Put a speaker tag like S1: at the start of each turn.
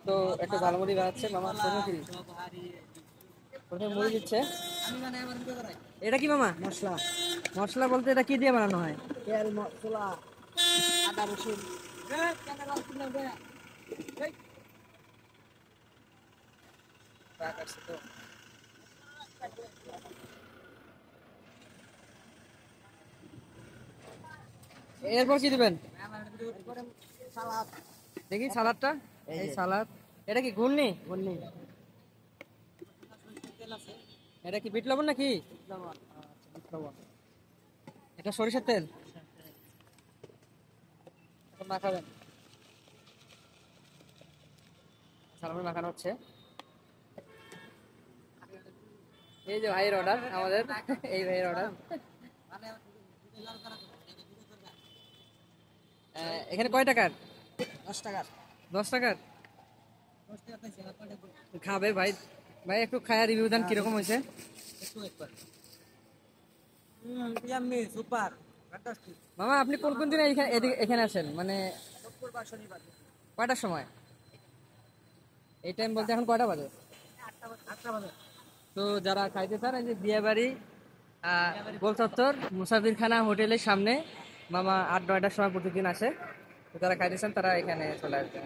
S1: তো একটা ঝালমুড়ি বানাচ্ছে মামা, প্রথমে কি প্রথমে মুড়ি দিচ্ছে। এটা কি মামা?
S2: মশলা,
S1: মশলা বলতে এটা কি দিয়ে বানানো হয়?
S2: তেল, মশলা, আদা রসুন।
S1: এরপর কি দিবেন?
S2: এরপরে সালাদ।
S1: দেখি সালাদটা।
S2: এই
S1: এই
S2: যে
S1: সালাদ। এটা কি ঘুগনি?
S2: বললি
S1: এটা কি বিট লবণ নাকি?
S2: লবণ। লবণ।
S1: এটা সরিষার তেল। এখন মাখাবেন। সালামে মাখানো হচ্ছে। এই যে ভাইয়ের অর্ডার আমাদের, এই ভাইয়ের অর্ডার। এখানে কয় টাকার?
S2: 10 টাকার।
S1: 10 টাকার। খাবে ভাই? ভাই একটু খায়া রিভিউ দেন কিরকম হয়েছে।
S2: Yummy, super, fantastic.
S1: মামা আপনি কোন কোন দিনে এখানে আসেন, মানে
S2: শুক্রবার, শনিবার।
S1: কয়টার সময়? এই টাইম বলতে এখন কয়টা বাজে?
S2: 8টা বাজে।
S1: তো যারা খাইতে চান, এই যে বিয়াবাড়ি গোল চত্বর মুসাফিরখানা হোটেলের সামনে মামা 8-9টার সময় প্রতিদিন আসে। তো যারা খাইতে চান তারা এখানে চলে আসবে।